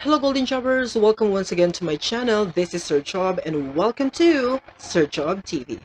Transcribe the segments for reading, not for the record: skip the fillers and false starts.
Hello Golden Jobbers! Welcome once again to my channel. This is Sir Job and welcome to Sir Job TV.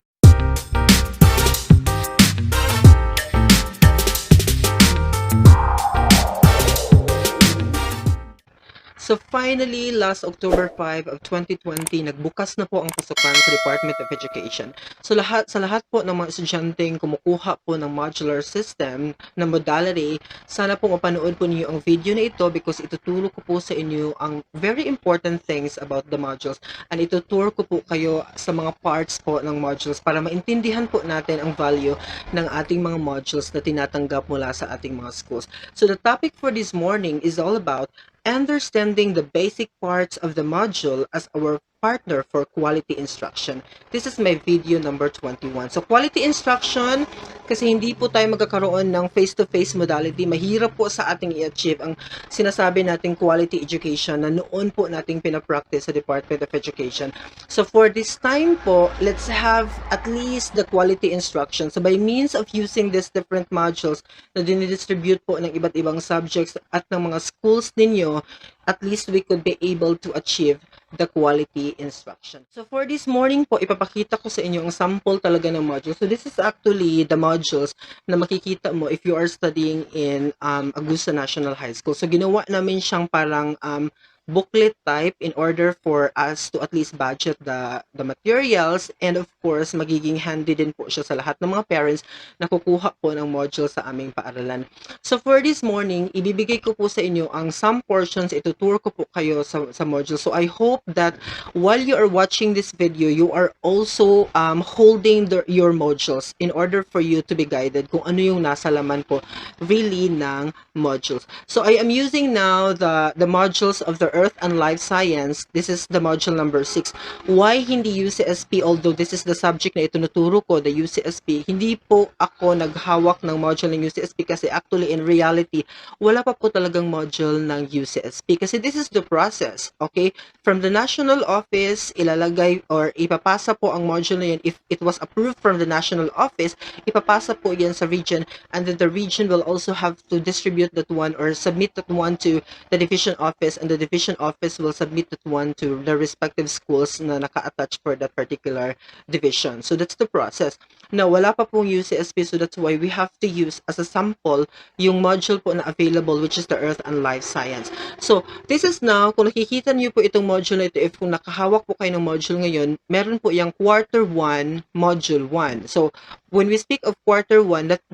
So finally, last October 5 of 2020, nagbukas na po ang pasukan sa Department of Education. So sa lahat po ng mga estudyanteng kumukuha po ng modular system na modality, sana po mapanood po niyo ang video na ito because ituturo ko po sa inyo ang very important things about the modules and ituturo ko po kayo sa mga parts po ng modules para maintindihan po natin ang value ng ating mga modules na tinatanggap mula sa ating mga schools. So the topic for this morning is all about understanding the basic parts of the module as our partner for quality instruction. This is my video number 21. So quality instruction, kasi hindi po tayo magkakaroon ng face-to-face modality, mahirap po sa ating i-achieve ang sinasabi nating quality education na noon po nating pinapractice sa Department of Education. So for this time po, let's have at least the quality instruction. So by means of using these different modules na dinidistribute po ng iba't ibang subjects at ng mga schools ninyo, at least we could be able to achieve the quality instruction. So for this morning po, ipapakita ko sa inyo ang sample talaga ng modules. So this is actually the modules na makikita mo if you are studying in Augusta National High School. So ginawa namin siyang parang booklet type in order for us to at least budget the materials, and of course magiging handy din po siya sa lahat ng mga parents na kukuha po ng module sa aming paaralan. So for this morning, ibibigay ko po sa inyo ang some portions, ituturo ko po kayo sa module. So I hope that while you are watching this video, you are also holding your modules in order for you to be guided kung ano yung nasa laman po really ng modules. So I am using now the modules of the Earth and Life Science. This is the module number 6. Why hindi UCSP? Although this is the subject na itinuturo ko, the UCSP, hindi po ako naghawak ng module ng UCSP kasi actually in reality, wala pa po talagang module ng UCSP kasi this is the process, okay? From the national office, ilalagay or ipapasa po ang module na yun. If it was approved from the national office, ipapasa po yan sa region, and then the region will also have to distribute that one or submit that one to the division office, and the division office will submit that one to the respective schools na naka-attach for that particular division. So that's the process. Now, wala pa pong UCSP, so that's why we have to use as a sample yung module po na available, which is the Earth and Life Science. So, this is now, kung nakikita niyo po itong module na ito, if kung nakahawak po kayo ng module ngayon, meron po yung quarter 1, module 1. So, when we speak of quarter 1, that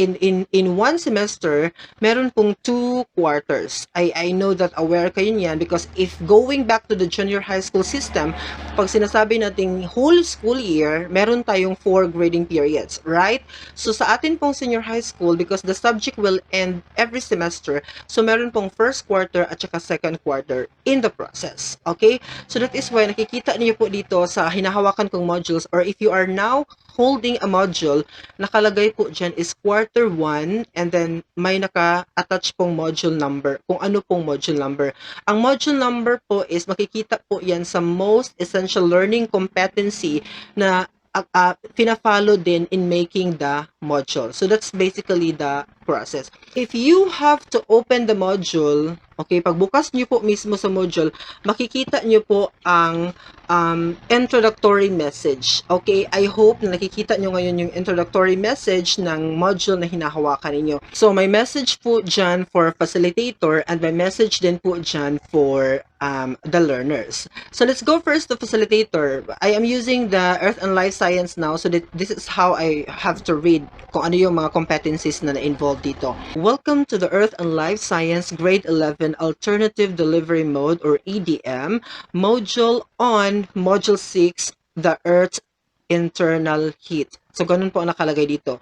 in one semester, meron pong 2 quarters. I know that aware kayo niyan because if going back to the junior high school system, pag sinasabi nating whole school year, meron tayong 4 grading periods, right? So sa atin pong senior high school, because the subject will end every semester, so meron pong first quarter at saka second quarter in the process, okay? So that is why nakikita niyo po dito sa hinahawakan kong modules, or if you are now holding a module, nakalagay po dyan is quarter 1, and then may naka-attach pong module number, kung ano pong module number. Ang module number po is makikita po yan sa most essential learning competency na pina-follow din in making the module. So that's basically the process. If you have to open the module, okay, pagbukas nyo po mismo sa module, makikita nyo po ang introductory message. Okay, I hope na nakikita nyo ngayon yung introductory message ng module na hinahawakan ninyo. So, may message po dyan for facilitator and may message din po dyan for the learners. So, let's go first to facilitator. I am using the Earth and Life Science now, so that this is how I have to read kung ano yung mga competencies na na-involved dito. Welcome to the Earth and Life Science Grade 11 Alternative Delivery Mode or EDM module on Module 6, the Earth's internal heat. So, ganun po ang nakalagay dito.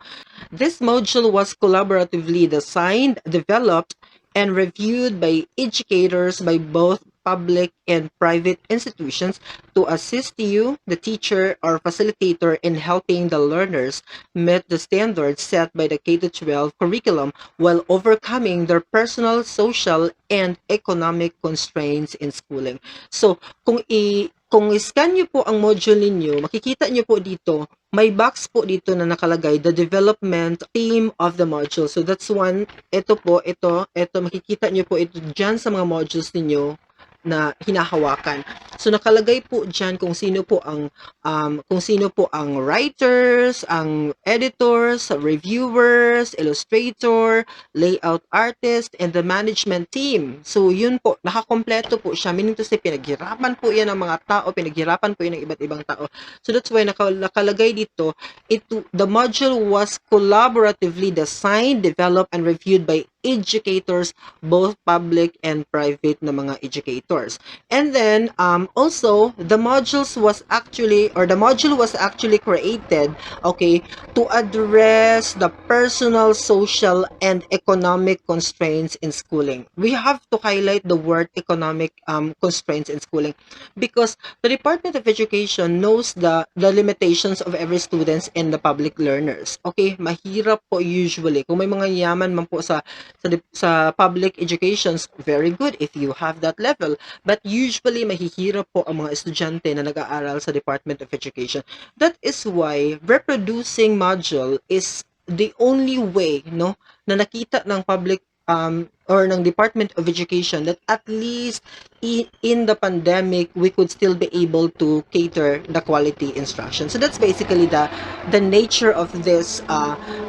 This module was collaboratively designed, developed, and reviewed by educators by both public and private institutions to assist you, the teacher or facilitator, in helping the learners meet the standards set by the K-12 curriculum while overcoming their personal, social, and economic constraints in schooling. So, kung i-scan nyo po ang module ninyo, makikita nyo po dito, may box po dito na nakalagay, the development theme of the module. So, that's one. Ito po, ito, makikita nyo po ito dyan sa mga modules ninyo. na hinahawakan. So nakalagay po diyan kung sino po ang writers, ang editors, reviewers, illustrator, layout artist, and the management team. So yun po, nakakompleto po siya. Meaning to say, pinaghirapan po yan ng mga tao, pinaghirapan po yan ng iba't ibang tao. So that's why nakalagay dito, the module was collaboratively designed, developed, and reviewed by educators, both public and private na mga educators. And then also the module was actually created, okay, to address the personal, social, and economic constraints in schooling. We have to highlight the word economic constraints in schooling because the Department of Education knows the limitations of every students and the public learners. Okay, mahirap po usually. Kung may mga yaman man po sa public educations, very good if you have that level. But usually, mahihirap po ang mga estudyante na nag-aaral sa Department of Education. That is why reproducing module is the only way, no, na nakita ng public or ng Department of Education that at least in the pandemic, we could still be able to cater the quality instruction. So that's basically the nature of this,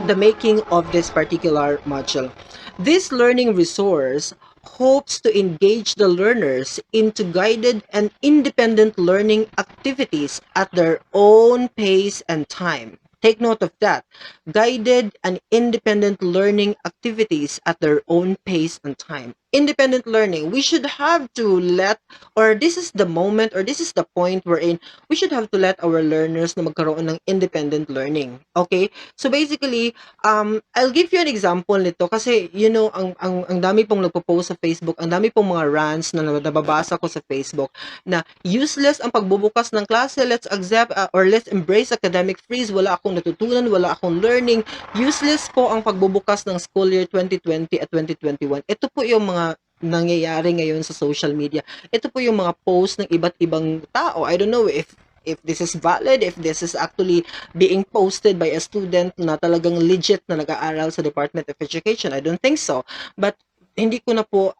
the making of this particular module. This learning resource hopes to engage the learners into guided and independent learning activities at their own pace and time. Take note of that. Guided and independent learning activities at their own pace and time. Independent learning. We should have to let, or this is the moment, or this is the point wherein we should have to let our learners na magkaroon ng independent learning. Okay? So basically, I'll give you an example nito kasi, you know, ang dami pong nagpo-post sa Facebook, ang dami pong mga rants na nababasa ko sa Facebook na useless ang pagbubukas ng klase, let's accept or let's embrace academic freeze, wala akong natutunan, wala akong learning, useless po ang pagbubukas ng school year 2020 at 2021. Ito po yung mga nangyayari ngayon sa social media. Ito po yung mga post ng iba't ibang tao. I don't know if this is valid, if this is actually being posted by a student na talagang legit na nag-aaral sa Department of Education. I don't think so. But hindi ko na po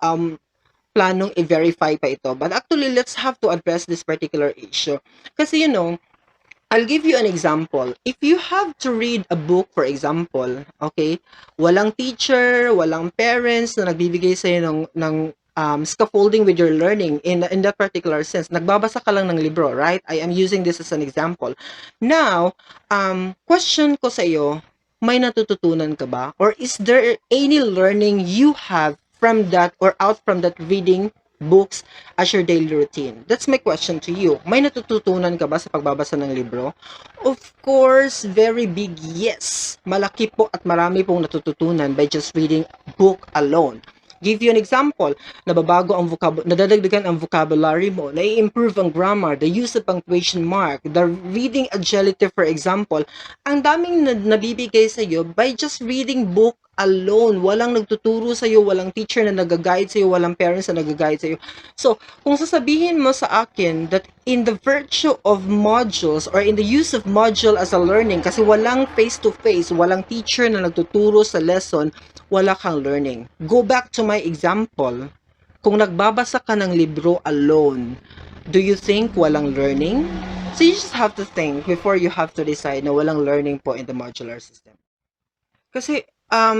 planong i-verify pa ito. But actually, let's have to address this particular issue. Kasi, you know, I'll give you an example. If you have to read a book, for example, okay, walang teacher, walang parents na nagbibigay sa'yo ng scaffolding with your learning in that particular sense. Nagbabasa ka lang ng libro, right? I am using this as an example. Now, question ko sa iyo, may natututunan ka ba? Or is there any learning you have from that or out from that reading books as your daily routine? That's my question to you. May natututunan ka ba sa pagbabasa ng libro? Of course, very big yes. Malaki po at marami pong natututunan by just reading book alone. Give you an example, nadadagdagan ang vocabulary mo, nai-improve ang grammar, the use of punctuation mark, the reading agility, for example. Ang daming nabibigay sa iyo by just reading book alone. Walang nagtuturo sa iyo, walang teacher na nag-guide sa iyo, walang parents na nag-guide sa iyo. So, kung sasabihin mo sa akin that in the virtue of modules or in the use of module as a learning, kasi walang face-to-face, walang teacher na nagtuturo sa lesson, wala kang learning. Go back to my example. Kung nagbabasa ka ng libro alone, do you think walang learning? So you just have to think before you have to decide na walang learning po in the modular system. Kasi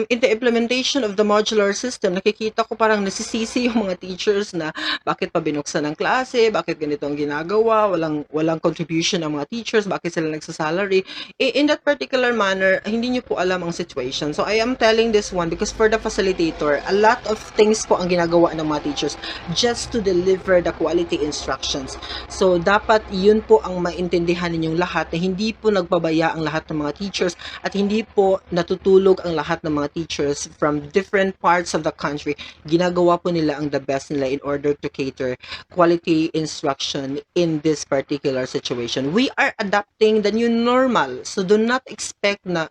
in the implementation of the modular system, nakikita ko parang nasisisi yung mga teachers na bakit pa binuksan ng klase, bakit ganito ang ginagawa, walang contribution ng mga teachers, bakit sila nagsasalary. In that particular manner, hindi nyo po alam ang situation. So I am telling this one because for the facilitator, a lot of things po ang ginagawa ng mga teachers just to deliver the quality instructions. So dapat yun po ang maintindihan ninyong lahat na hindi po nagbabaya ang lahat ng mga teachers at hindi po natutulog ang lahat ng mga teachers from different parts of the country. Ginagawa po nila ang the best nila in order to cater quality instruction in this particular situation. We are adapting the new normal. So do not expect na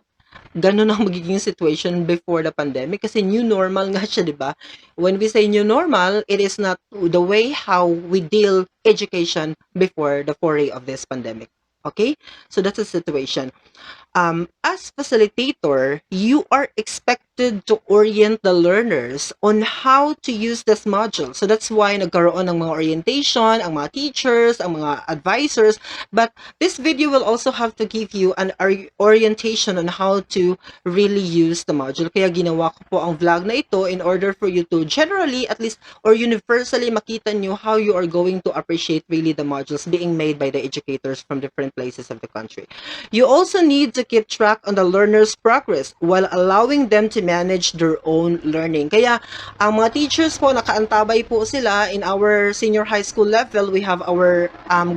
ganun ang magiging situation before the pandemic kasi new normal nga siya, di ba? When we say new normal, it is not the way how we deal education before the foray of this pandemic. Okay? So that's the situation. As facilitator, you are expected expected to orient the learners on how to use this module. So that's why nagkaroon ng mga orientation, ang mga teachers, ang mga advisors. But this video will also have to give you an orientation on how to really use the module. Kaya ginawa ko po ang vlog na ito in order for you to generally, at least, or universally makita nyo how you are going to appreciate really the modules being made by the educators from different places of the country. You also need to keep track on the learner's progress while allowing them to manage their own learning. Kaya ang mga teachers po, nakaantabay po sila in our senior high school level. We have our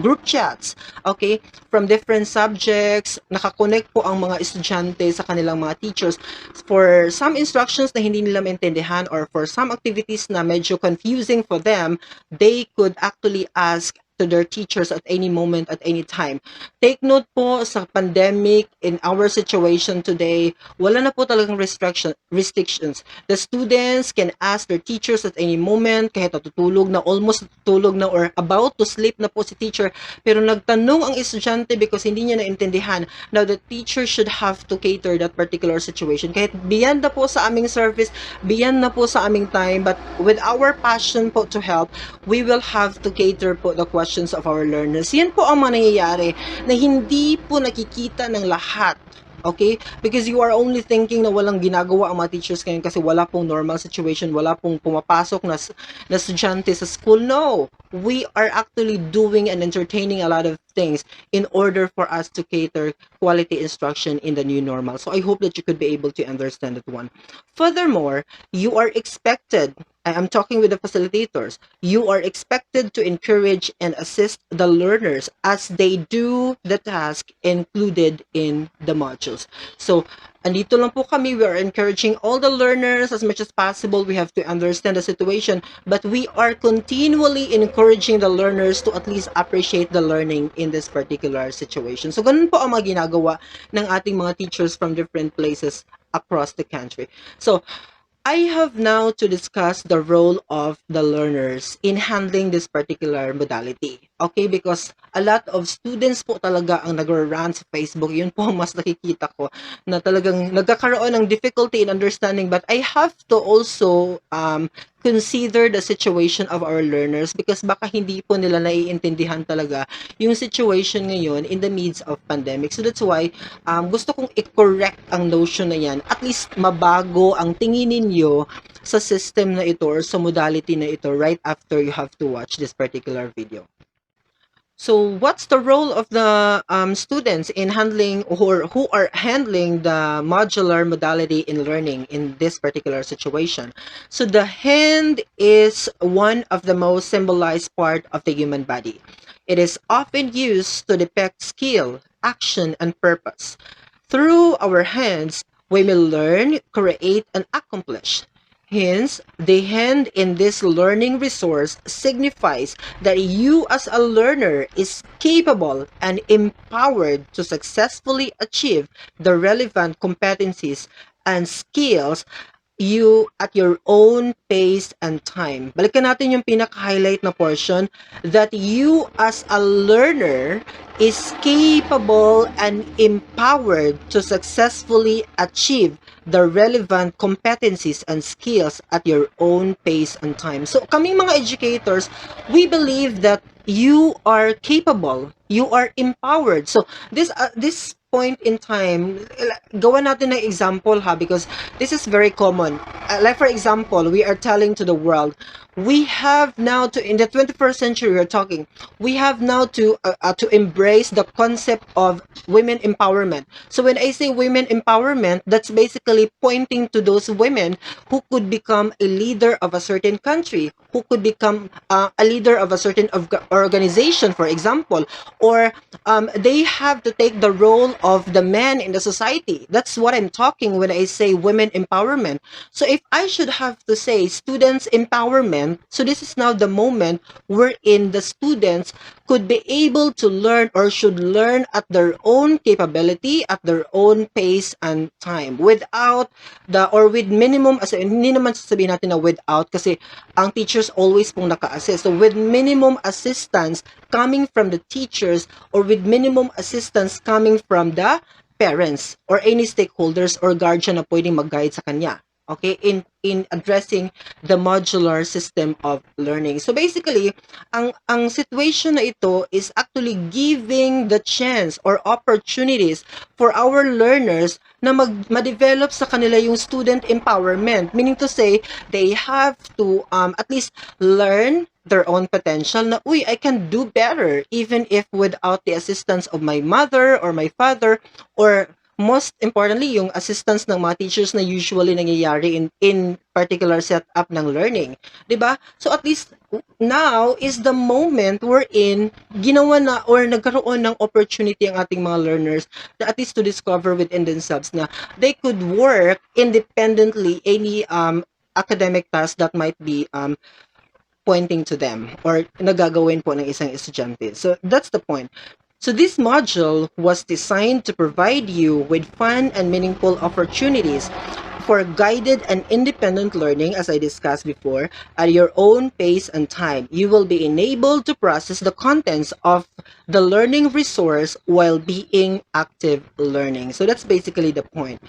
group chats, okay, from different subjects. Nakakonect po ang mga estudyante sa kanilang mga teachers for some instructions na hindi nila maintindihan or for some activities na medyo confusing for them. They could actually ask to their teachers at any moment, at any time. Take note po sa pandemic, in our situation today, wala na po talagang restrictions. The students can ask their teachers at any moment, kahit natutulog na, almost natutulog na, or about to sleep na po si teacher, pero nagtanong ang estudyante because hindi niya naintindihan. Now, the teacher should have to cater that particular situation. Kahit beyond na po sa aming service, beyond na po sa aming time, but with our passion po to help, we will have to cater po the questions of our learners. Yan po ang nangyayari na hindi po nakikita ng lahat. Okay? Because you are only thinking na walang ginagawa ang mga teachers ngayon kasi wala pong normal situation, wala pong pumapasok na estudyante sa school. No! We are actually doing and entertaining a lot of things in order for us to cater quality instruction in the new normal. So I hope that you could be able to understand that one. Furthermore, you are expected, I'm talking with the facilitators, you are expected to encourage and assist the learners as they do the task included in the modules. So, andito lang po kami, we are encouraging all the learners as much as possible. We have to understand the situation, but we are continually encouraging the learners to at least appreciate the learning in this particular situation. So, ganun po ang mga ginagawa ng ating mga teachers from different places across the country. So, I have now to discuss the role of the learners in handling this particular modality. Okay, because a lot of students po talaga ang nag-rant sa Facebook. Yun po ang mas nakikita ko na talagang nagkakaroon ng difficulty in understanding. But I have to also consider the situation of our learners because baka hindi po nila naiintindihan talaga yung situation ngayon in the midst of pandemic. So that's why gusto kong i-correct ang notion na yan. At least mabago ang tingin ninyo sa system na ito or sa modality na ito right after you have to watch this particular video. So what's the role of the students in handling or who are handling the modular modality in learning in this particular situation? So the hand is one of the most symbolized part of the human body. It is often used to depict skill, action, and purpose. Through our hands, we may learn, create, and accomplish. Hence, the hand in this learning resource signifies that you as a learner is capable and empowered to successfully achieve the relevant competencies and skills you at your own pace and time. Balikan natin yung pinaka-highlight na portion, that you as a learner is capable and empowered to successfully achieve the relevant competencies and skills at your own pace and time. So kaming mga educators, we believe that you are capable, you are empowered. So this point in time, gawa natin ng example ha, because this is very common. Like for example, we are telling to the world, we have now to, in the 21st century we're talking, we have now to embrace the concept of women empowerment. So when I say women empowerment, that's basically pointing to those women who could become a leader of a certain country, who could become a leader of a certain organization, for example, or they have to take the role of the man in the society. That's what I'm talking when I say women empowerment. So if I should have to say students empowerment, so this is now the moment wherein the students could be able to learn or should learn at their own capability, at their own pace and time, without the, or with minimum, as hindi naman sasabihin natin na without kasi ang teachers always pong naka-assist. So with minimum assistance coming from the teachers or with minimum assistance coming from the parents or any stakeholders or guardian na pwedeng mag-guide sa kanya. okay, in addressing the modular system of learning. So basically, ang situation na ito is actually giving the chance or opportunities for our learners na ma-develop sa kanila yung student empowerment, meaning to say they have to at least learn their own potential na, uy, I can do better even if without the assistance of my mother or my father, or most importantly, yung assistance ng mga teachers na usually nangyayari in particular setup ng learning. 'Di ba? So at least now is the moment wherein ginawa na or nagkaroon ng opportunity ang ating mga learners na at least to discover within themselves na they could work independently any academic task that might be pointing to them or nagagawin po ng isang estudyante. So that's the point. So this module was designed to provide you with fun and meaningful opportunities for guided and independent learning, as I discussed before, at your own pace and time. You will be enabled to process the contents of the learning resource while being active learning. So that's basically the point.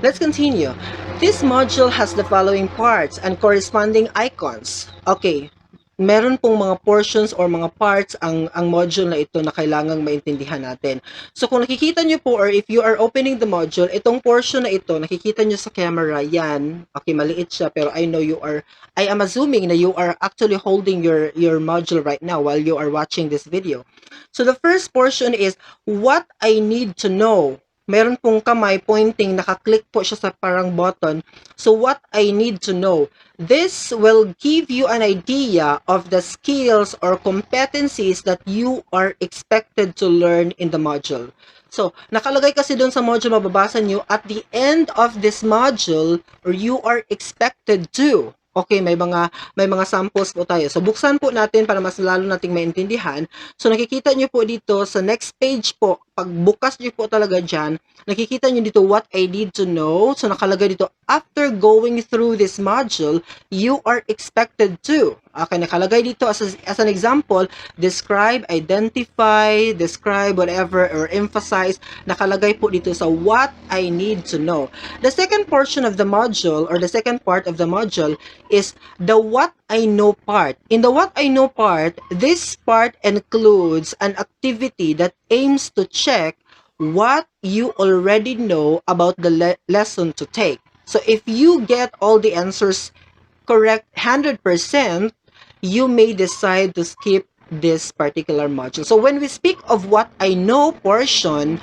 Let's continue. This module has the following parts and corresponding icons. Okay, meron pong mga portions or mga parts ang module na ito na kailangang maintindihan natin. So kung nakikita nyo po or if you are opening the module, itong portion na ito, nakikita nyo sa camera, yan. Okay, maliit siya pero I know I am assuming na you are actually holding your module right now while you are watching this video. So the first portion is what I need to know. Meron pong kamay pointing, nakaklik po siya sa parang button. So what I need to know. This will give you an idea of the skills or competencies that you are expected to learn in the module. So, nakalagay kasi doon sa module, mababasa nyo, at the end of this module, or you are expected to. Okay, may mga samples po tayo. So, buksan po natin para mas lalo nating maintindihan. So, nakikita nyo po dito sa next page po, pag bukas nyo po talaga dyan, nakikita nyo dito what I need to know. So, nakalagay dito, after going through this module, you are expected to. Okay, nakalagay dito as an example, describe, identify, describe, whatever, or emphasize. Nakalagay po dito sa what I need to know. The second portion of the module, or the second part of the module, is the what I know part. In the what I know part, this part includes an activity that aims to check what you already know about the lesson to take. So if you get all the answers correct 100%, you may decide to skip this particular module. So when we speak of what I know portion,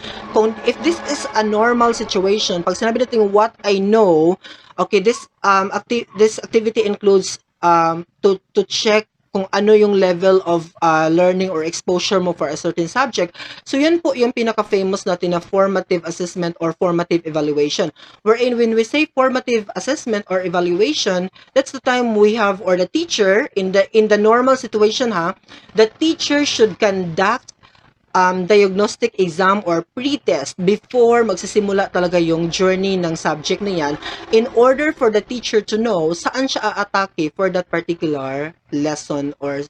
if this is a normal situation, pag sinabi natin what I know, okay, this activity includes to check kung ano yung level of learning or exposure mo for a certain subject. So yan po yung pinaka-famous natin na formative assessment or formative evaluation. Wherein when we say formative assessment or evaluation, that's the time we have, or the teacher, in the normal situation the teacher should conduct diagnostic exam or pre-test before magsisimula talaga yung journey ng subject na yan in order for the teacher to know saan siya aatake for that particular lesson or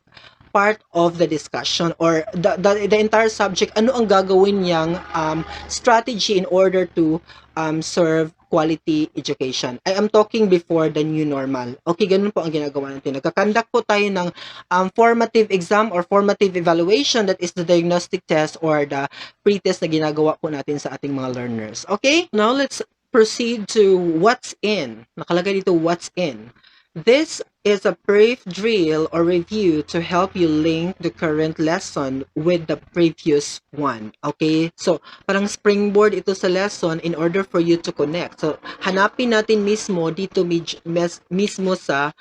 part of the discussion or the entire subject, ano ang gagawin niyang strategy in order to serve quality education. I am talking before the new normal. Okay, ganun po ang ginagawa natin. Nagkakandak po tayo ng formative exam or formative evaluation, that is the diagnostic test or the pre-test na ginagawa po natin sa ating mga learners. Okay, now let's proceed to what's in. Nakalagay dito what's in. This is a brief drill or review to help you link the current lesson with the previous one. Okay? So, parang springboard ito sa lesson in order for you to connect. So, hanapin natin mismo dito mismo sa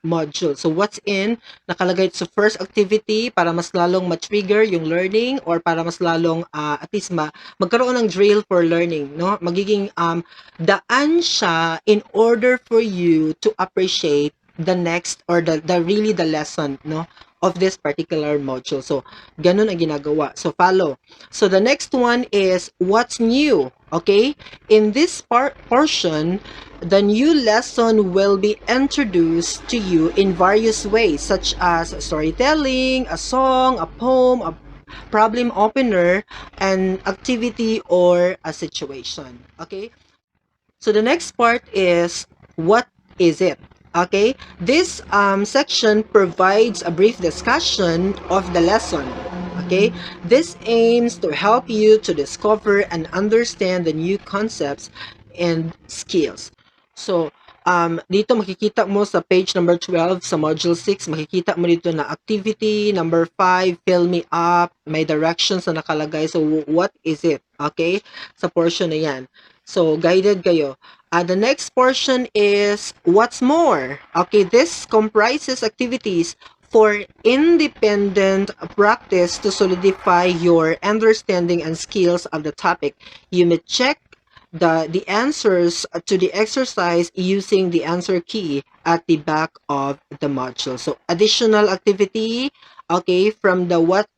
module. So, what's in? Nakalagay sa first activity para mas lalong ma-trigger yung learning or para mas lalong at least magkaroon ng drill for learning, no? Magiging daan siya in order for you to appreciate the next or the really the lesson, no, of this particular module. So, ganun ang ginagawa. So, follow. So, the next one is what's new. Okay? In this portion, the new lesson will be introduced to you in various ways, such as storytelling, a song, a poem, a problem opener, an activity, or a situation. Okay? So the next part is, what is it? Okay, this section provides a brief discussion of the lesson. Okay, this aims to help you to discover and understand the new concepts and skills. So, dito makikita mo sa page number 12 sa module 6, makikita mo dito na activity number 5, fill me up, may directions na nakalagay. So, what is it? Okay, sa portion na yan. So, guided kayo. The next portion is what's more. Okay, this comprises activities for independent practice to solidify your understanding and skills of the topic. You may check the answers to the exercise using the answer key at the back of the module. So additional activity, okay, from the what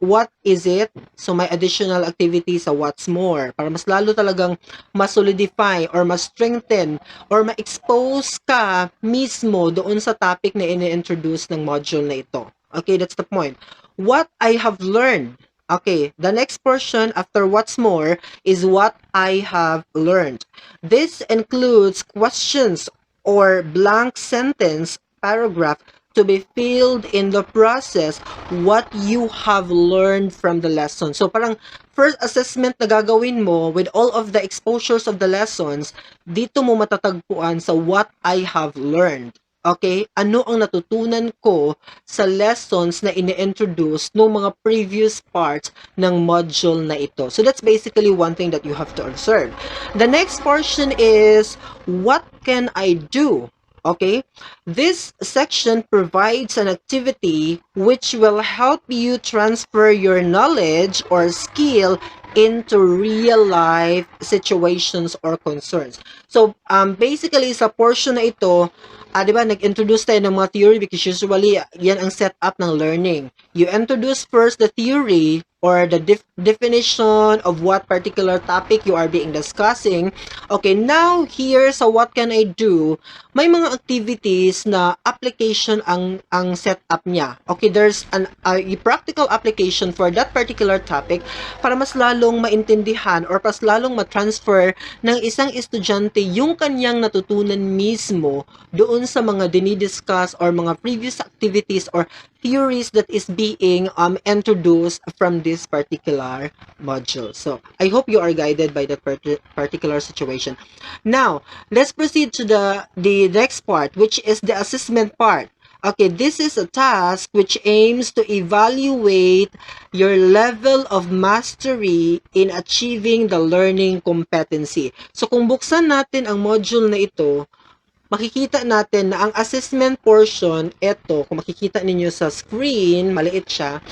is it? So may additional activity sa what's more para mas lalo talagang ma-solidify or ma-strengthen or ma-expose ka mismo doon sa topic na ini-introduce ng module na ito. Okay, that's the point. What I have learned. Okay, the next portion after what's more is what I have learned. This includes questions or blank sentence paragraph to be filled in the process what you have learned from the lesson. So parang first assessment na gagawin mo with all of the exposures of the lessons, dito mo matatagpuan sa what I have learned. Okay? Ano ang natutunan ko sa lessons na ini-introduce ng mga previous parts ng module na ito. So that's basically one thing that you have to observe. The next portion is, what can I do? Okay, this section provides an activity which will help you transfer your knowledge or skill into real life situations or concerns. So, basically, sa portion na ito, di ba, nag-introduce tayo ng mga theory because usually, yan ang setup ng learning. You introduce first the theory or the definition of what particular topic you are being discussing. Okay, now here sa what can I do, may mga activities na application ang setup niya. Okay, there's a practical application for that particular topic para mas lalong maintindihan or mas lalong ma-transfer ng isang estudyante yung kanyang natutunan mismo doon sa mga dinidiscuss or mga previous activities or theories that is being introduced from this particular module. So, I hope you are guided by that particular situation. Now, let's proceed to the next part, which is the assessment part. Okay, this is a task which aims to evaluate your level of mastery in achieving the learning competency. So, kung buksan natin ang module na ito, makikita natin na ang assessment portion, ito, kung makikita ninyo sa screen, maliit siya,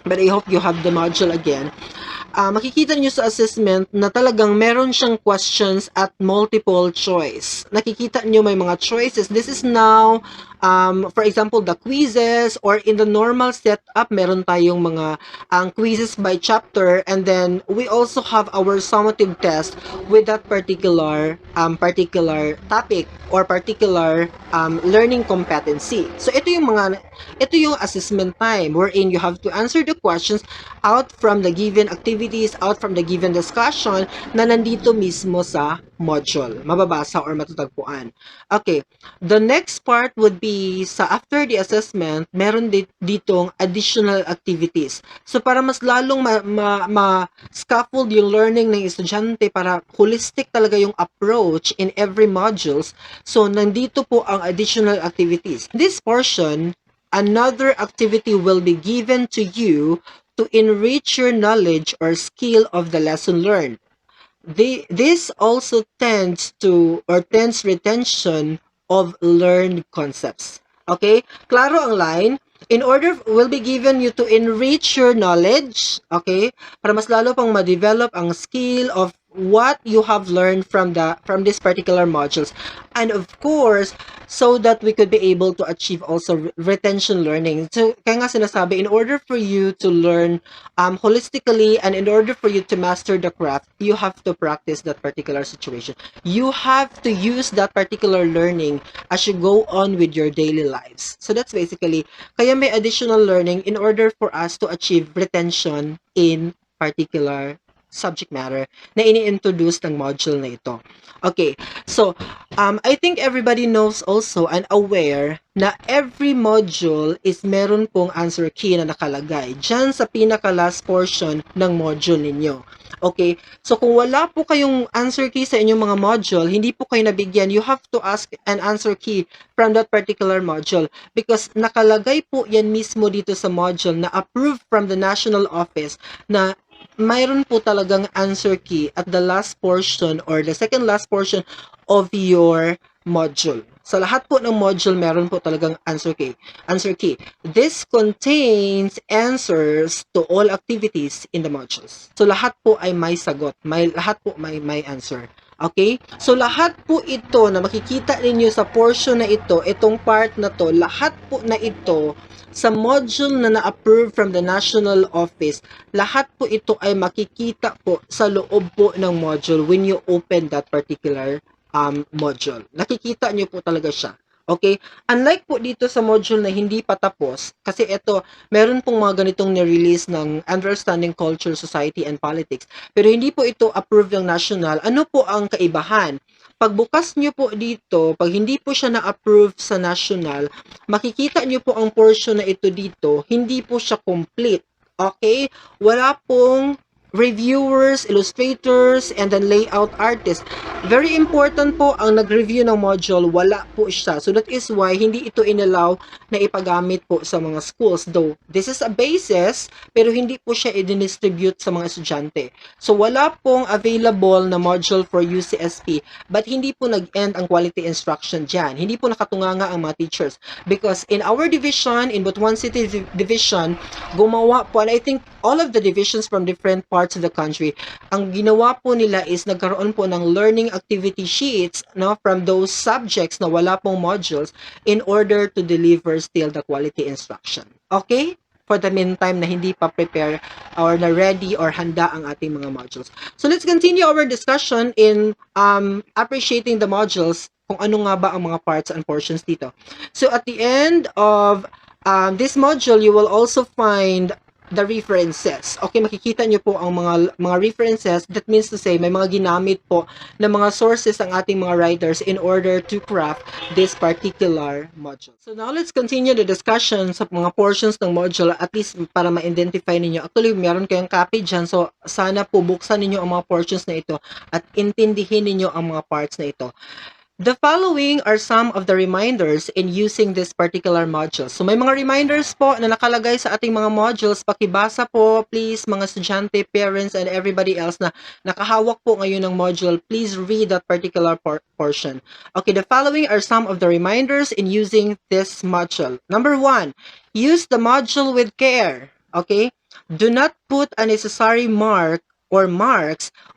but I hope you have the module again. Makikita niyo sa assessment na talagang meron siyang questions at multiple choice. Nakikita niyo may mga choices. This is now, for example, the quizzes or in the normal setup, meron tayong mga quizzes by chapter, and then we also have our summative test with that particular topic or particular learning competency. So ito yung assessment time wherein you have to answer the questions out from the given activities, out from the given discussion na nandito mismo sa module. Mababasa or matatagpuan. Okay. The next part would be sa after the assessment, meron ditong additional activities. So para mas lalong ma-scaffold yung learning ng estudyante para holistic talaga yung approach in every modules. So nandito po ang additional activities. This portion, another activity will be given to you to enrich your knowledge or skill of the lesson learned. This also tends retention of learned concepts. Okay? Klaro ang line. In order, will be given you to enrich your knowledge. Okay? Para mas lalo pang ma-develop ang skill of what you have learned from this particular modules, and of course so that we could be able to achieve also retention learning. So kaya nga sinasabi, in order for you to learn holistically and in order for you to master the craft, you have to practice that particular situation. You have to use that particular learning as you go on with your daily lives. So that's basically, kaya may additional learning in order for us to achieve retention in particular subject matter na ini-introduce ng module na ito. Okay, so I think everybody knows also and aware na every module is meron pong answer key na nakalagay dyan sa pinaka-last portion ng module ninyo. Okay, so kung wala po kayong answer key sa inyong mga module, hindi po kayo nabigyan, you have to ask an answer key from that particular module because nakalagay po yan mismo dito sa module na approved from the national office na mayroon po talagang answer key at the last portion or the second last portion of your module. Sa lahat po ng module, meron po talagang answer key. Answer key. This contains answers to all activities in the modules. So lahat po ay may sagot. Lahat po may answer. Okay? So lahat po ito na makikita ninyo sa portion na ito, itong part na to, lahat po na ito sa module na na-approve from the national office, lahat po ito ay makikita po sa loob po ng module when you open that particular module. Nakikita nyo po talaga siya. Okay? Unlike po dito sa module na hindi pa tapos, kasi ito, meron pong mga ganitong ni-release ng Understanding Culture, Society, and Politics, pero hindi po ito approved ng national. Ano po ang kaibahan? Pagbukas nyo po dito, pag hindi po siya na-approve sa national, makikita nyo po ang portion na ito dito, hindi po siya complete. Okay? Wala pong reviewers, illustrators, and then layout artists. Very important po ang nag-review ng module, wala po siya. So that is why hindi ito inallow na ipagamit po sa mga schools. Though this is a basis, pero hindi po siya i-distribute sa mga estudyante. So wala pong available na module for UCSP, but hindi po nag-end ang quality instruction dyan. Hindi po nakatunganga ang mga teachers. Because in our division, in Butuan City Division, gumawa po, and I think all of the divisions from different parts of the country, ang ginawa po nila is nagkaroon po ng learning activity sheets no, from those subjects na wala pong modules in order to deliver still the quality instruction. Okay? For the meantime na hindi pa prepare or na ready or handa ang ating mga modules. So let's continue our discussion in appreciating the modules, kung ano nga ba ang mga parts and portions dito. So at the end of this module, you will also find the references. Okay, makikita nyo po ang mga references. That means to say, may mga ginamit po na mga sources ang ating mga writers in order to craft this particular module. So now, let's continue the discussion sa mga portions ng module, at least para ma-identify ninyo. Actually, meron kayong copy dyan, so sana po buksan ninyo ang mga portions na ito at intindihin ninyo ang mga parts na ito. The following are some of the reminders in using this particular module. So may mga reminders po na nakalagay sa ating mga modules. Pakibasa po, please, mga estudyante, parents, and everybody else na nakahawak po ngayon ng module. Please read that particular portion. Okay, the following are some of the reminders in using this module. Number 1, use the module with care. Okay? Do not put unnecessary marks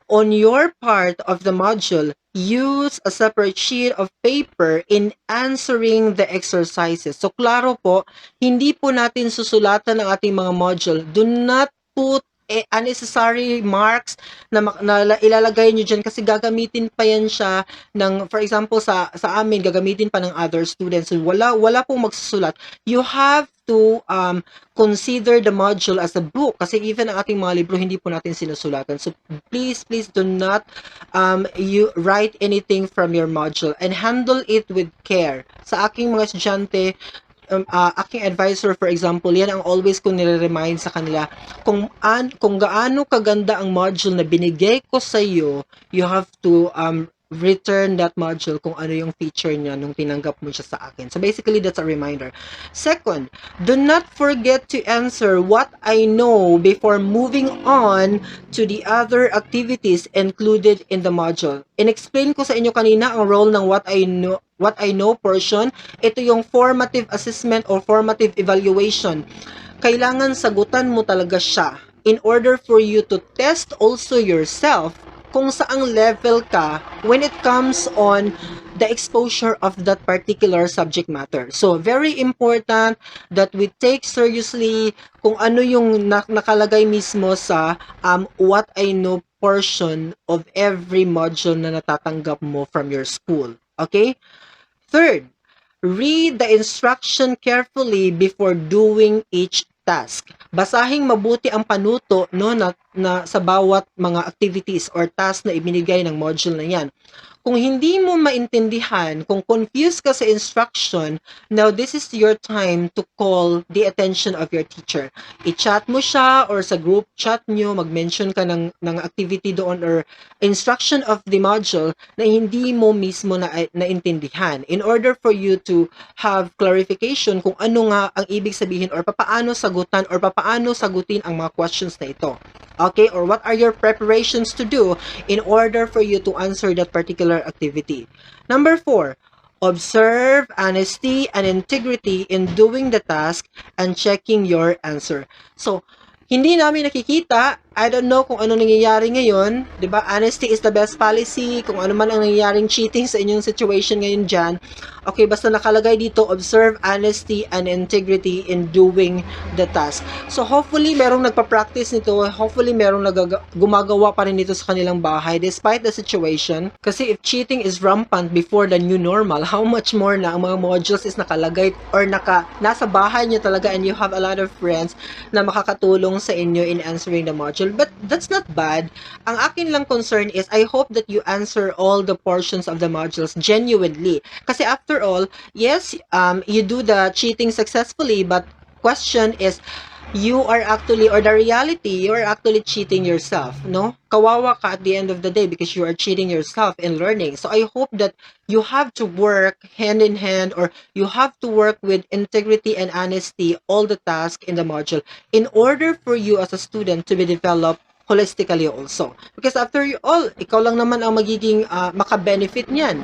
on your part of the module. Use a separate sheet of paper in answering the exercises. So, klaro po, hindi po natin susulatan ang ating mga module. Do not put unnecessary marks na ilalagay nyo dyan kasi gagamitin pa yan siya ng, for example, sa amin, gagamitin pa ng other students. So, wala pong magsusulat. You have to consider the module as a book kasi even ang ating mga libro hindi po natin sinusulatan. So please do not you write anything from your module and handle it with care. Sa aking mga estudyante, aking advisor for example, yan ang always kong nire-remind sa kanila, kung gaano kaganda ang module na binigay ko sa iyo, you have to return that module kung ano yung feature niya nung tinanggap mo siya sa akin. So basically, that's a reminder. Second, do not forget to answer what I know before moving on to the other activities included in the module. In-explain ko sa inyo kanina ang role ng what I know portion. Ito yung formative assessment or formative evaluation. Kailangan sagutan mo talaga siya in order for you to test also yourself kung saang level ka when it comes on the exposure of that particular subject matter. So, very important that we take seriously kung ano yung nakalagay mismo sa what I know portion of every module na natatanggap mo from your school. Okay? Third, read the instruction carefully before doing each task. Basahing mabuti ang panuto no, na sa bawat mga activities or task na ibinigay ng module na yan. Kung hindi mo maintindihan, kung confused ka sa instruction, now this is your time to call the attention of your teacher. I-chat mo siya or sa group chat nyo, mag-mention ka ng activity doon or instruction of the module na hindi mo mismo naintindihan in order for you to have clarification kung ano nga ang ibig sabihin or papaano sagutan or papaano sagutin ang mga questions na ito. Okay? Or what are your preparations to do in order for you to answer that particular activity? Number 4, observe honesty and integrity in doing the task and checking your answer. So, hindi namin nakikita, I don't know kung ano nangyayari ngayon, 'di ba? Honesty is the best policy. Kung ano man ang nangyayaring cheating sa inyong situation ngayon diyan, okay, basta nakalagay dito, observe honesty and integrity in doing the task. So hopefully merong nagpa-practice nito, hopefully merong gumagawa pa rin dito sa kanilang bahay despite the situation. Kasi if cheating is rampant before the new normal, how much more na ang mga modules is nakalagay or nasa bahay niyo talaga and you have a lot of friends na makakatulong sa inyo in answering the module. But that's not bad. Ang akin lang concern is I hope that you answer all the portions of the modules genuinely. Kasi after all, yes, you do the cheating successfully, but question is, you are actually, or the reality, you are actually cheating yourself, no? Kawawa ka at the end of the day because you are cheating yourself in learning. So I hope that you have to work hand in hand, or you have to work with integrity and honesty all the tasks in the module in order for you as a student to be developed holistically also. Because after all, ikaw lang naman ang magiging maka-benefit niyan.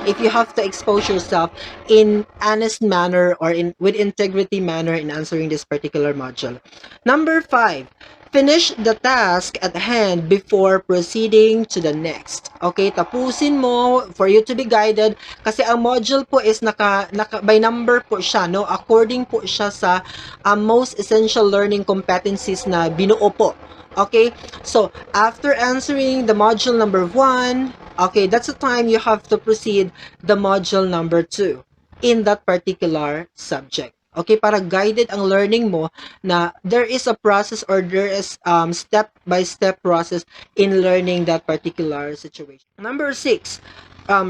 If you have to expose yourself in honest manner or with integrity manner in answering this particular module. Number 5, finish the task at hand before proceeding to the next. Okay, tapusin mo for you to be guided kasi ang module po is naka by number po siya, no? According po siya sa most essential learning competencies na binuo po. Okay, so after answering the module number 1, okay, that's the time you have to proceed the module number 2 in that particular subject. Okay, para guided ang learning mo na there is a process or there is step-by-step process in learning that particular situation. Number 6,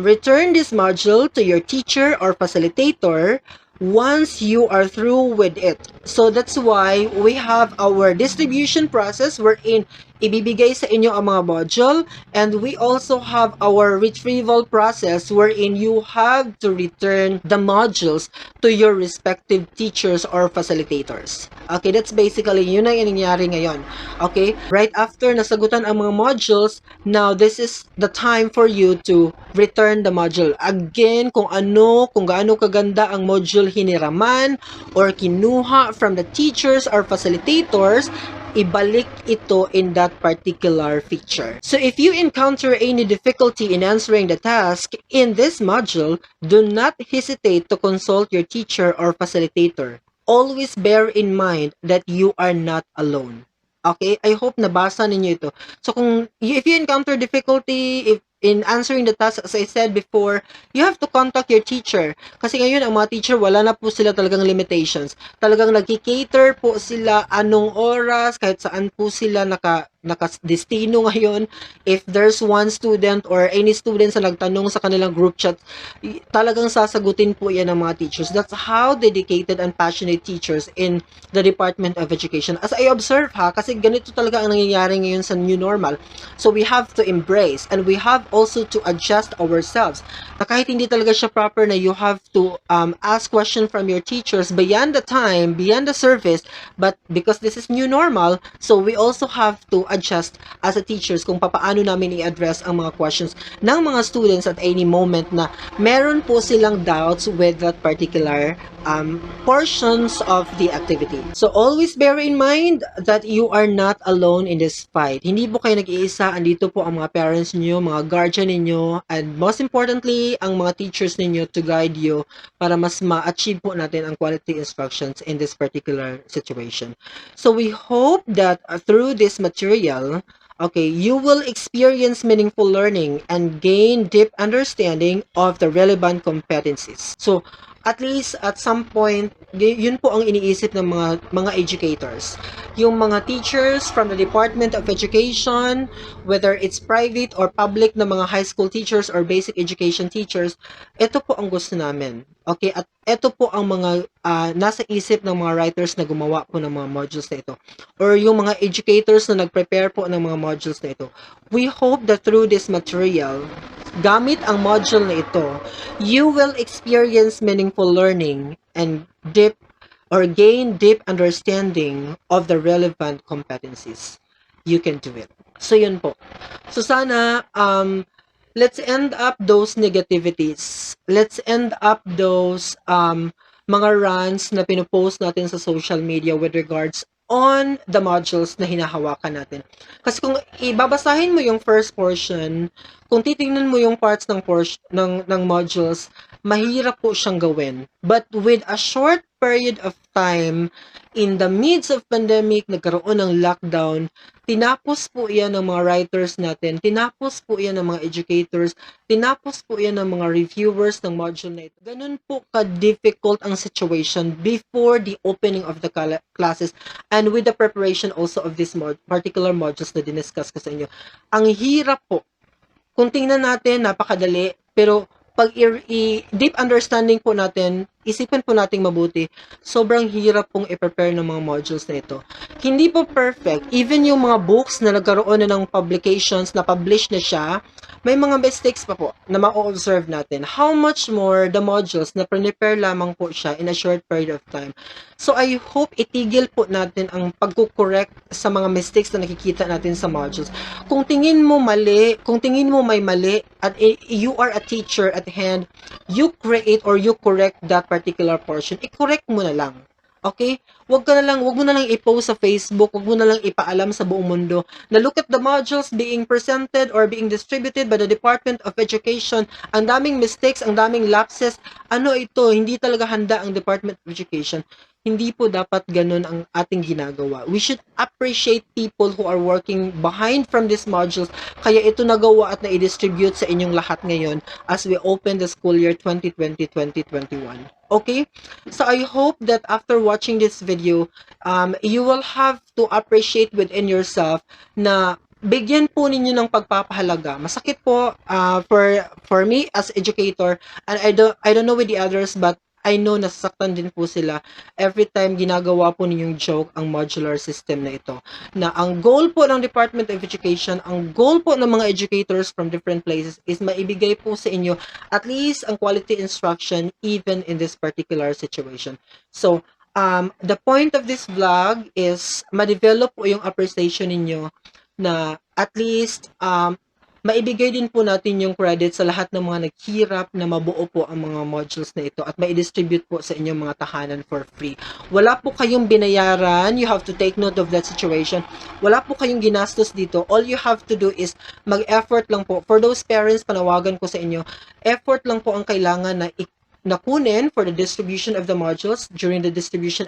return this module to your teacher or facilitator once you are through with it. So that's why we have our distribution process wherein ibibigay sa inyo ang mga module, and we also have our retrieval process wherein you have to return the modules to your respective teachers or facilitators. Okay, that's basically yun ang nangyayari ngayon. Okay, right after nasagutan ang mga modules, now this is the time for you to return the module. Again, kung gaano kaganda ang module hiniraman or kinuha from the teachers or facilitators, ibalik ito in that particular feature. So if you encounter any difficulty in answering the task in this module, do not hesitate to consult your teacher or facilitator. Always bear in mind that you are not alone. Okay? I hope nabasa ninyo ito. So if you encounter difficulty in answering the task, as I said before, you have to contact your teacher. Kasi ngayon, ang mga teacher, wala na po sila talagang limitations. Talagang nagki-cater po sila anong oras, kahit saan po sila nakadestino ngayon. If there's one student or any students na nagtanong sa kanilang group chat, talagang sasagutin po yan ng mga teachers. That's how dedicated and passionate teachers in the Department of Education. As I observe kasi ganito talaga ang nangyayari ngayon sa new normal. So we have to embrace and we have also to adjust ourselves. Na kahit hindi talaga siya proper na you have to ask question from your teachers beyond the time, beyond the service, but because this is new normal, so we also have to adjust as a teachers kung paano namin i-address ang mga questions ng mga students at any moment na meron po silang doubts with that particular portions of the activity. So always bear in mind that you are not alone in this fight. Hindi po kayo nag-iisa, andito po ang mga parents niyo, mga guardian ninyo, and most importantly, ang mga teachers ninyo to guide you para mas ma-achieve po natin ang quality instructions in this particular situation. So we hope that through this material, okay, you will experience meaningful learning and gain deep understanding of the relevant competencies. So at least at some point, yun po ang iniisip ng mga educators. Yung mga teachers from the Department of Education, whether it's private or public na mga high school teachers or basic education teachers, ito po ang gusto namin. Okay? At ito po ang mga nasa isip ng mga writers na gumawa po ng mga modules na ito. Or yung mga educators na nag-prepare po ng mga modules na ito. We hope that through this material, gamit ang module na ito, you will experience meaningful learning and gain deep understanding of the relevant competencies. You can do it. So, yun po. So, sana, let's end up those negativities. Let's end up those mga rants na pinupost natin sa social media with regards on the modules na hinahawakan natin. Kasi kung ibabasahin mo yung first portion, kung titingnan mo yung parts ng modules, mahirap po siyang gawin. But with a short period of time, in the midst of pandemic, nagkaroon ng lockdown, tinapos po yan ng mga writers natin, tinapos po yan ng mga educators, tinapos po yan ng mga reviewers ng module na ito. Ganun po ka-difficult ang situation before the opening of the classes and with the preparation also of this particular modules na diniscuss ko sa inyo. Ang hirap po. Kung tingnan natin, napakadali, pero pag deep understanding po natin, isipin po nating mabuti, sobrang hirap pong i-prepare ng mga modules na ito. Hindi po perfect. Even yung mga books na nagkaroon na ng publications, na publish na siya, may mga mistakes pa po na ma-observe natin. How much more the modules na prepare lamang po siya in a short period of time. So I hope itigil po natin ang pagkukorek sa mga mistakes na nakikita natin sa modules. Kung tingin mo mali, kung tingin mo may mali, at you are a teacher at hand, you create or you correct that particular portion. I-correct mo na lang. Okay? Wag mo na lang i-post sa Facebook, wag mo na lang ipaalam sa buong mundo na look at the modules being presented or being distributed by the Department of Education. Ang daming mistakes, ang daming lapses. Ano ito? Hindi talaga handa ang Department of Education. Hindi po dapat ganun ang ating ginagawa. We should appreciate people who are working behind from these modules. Kaya ito nagawa at na-distribute sa inyong lahat ngayon as we open the school year 2020-2021. Okay? So I hope that after watching this video, you will have to appreciate within yourself na bigyan po ninyo ng pagpapahalaga. Masakit po for me as educator, and I don't know with the others, but I know nasasaktan din po sila every time ginagawa po ninyong joke ang modular system na ito. Na ang goal po ng Department of Education, ang goal po ng mga educators from different places is maibigay po sa inyo at least ang quality instruction even in this particular situation. So, the point of this vlog is ma-develop po yung appreciation ninyo na at least maibigay din po natin yung credit sa lahat ng mga naghirap na mabuo po ang mga modules na ito at mai-distribute po sa inyong mga tahanan for free. Wala po kayong binayaran. You have to take note of that situation. Wala po kayong ginastos dito. All you have to do is mag-effort lang po. For those parents, panawagan ko sa inyo, effort lang po ang kailangan na kunin for the distribution of the modules. During the distribution,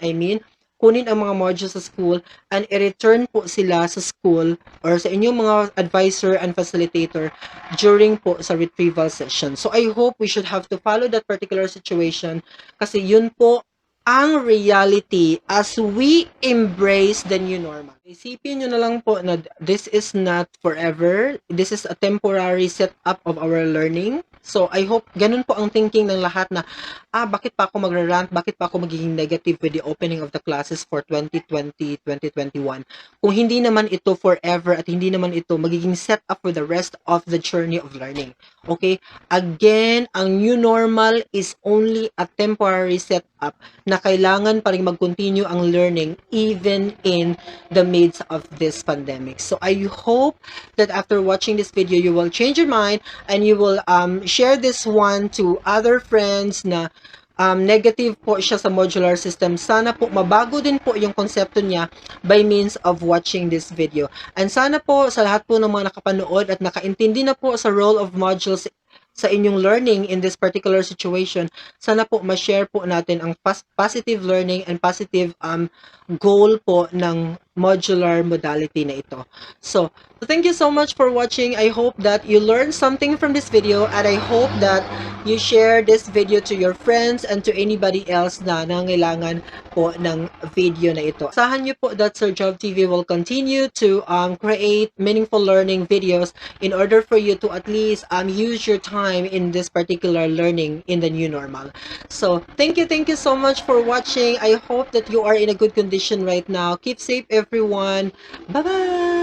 kunin ang mga modules sa school and i-return po sila sa school or sa inyong mga advisor and facilitator during po sa retrieval session. So I hope we should have to follow that particular situation kasi yun po ang reality as we embrace the new normal. Isipin nyo na lang po na this is not forever. This is a temporary setup of our learning. So, I hope ganun po ang thinking ng lahat na, bakit pa ako magra-rant? Bakit pa ako magiging negative with the opening of the classes for 2020-2021? Kung hindi naman ito forever at hindi naman ito magiging setup for the rest of the journey of learning. Okay? Again, ang new normal is only a temporary setup na kailangan pa rin mag-continue ang learning even in the midst of this pandemic. So, I hope that after watching this video, you will change your mind and you will share this one to other friends na negative po siya sa modular system. Sana po mabago din po yung konsepto niya by means of watching this video. And sana po sa lahat po ng mga nakapanood at nakaintindi na po sa role of modules sa inyong learning in this particular situation, sana po ma-share po natin ang positive learning and positive goal po ng modular modality na ito. So, thank you so much for watching. I hope that you learned something from this video, and I hope that you share this video to your friends and to anybody else na nangailangan po ng video na ito. Asahan niyo po that Sir Job TV will continue to create meaningful learning videos in order for you to at least use your time in this particular learning in the new normal. So, thank you so much for watching. I hope that you are in a good condition right now. Keep safe, everyone. Bye-bye!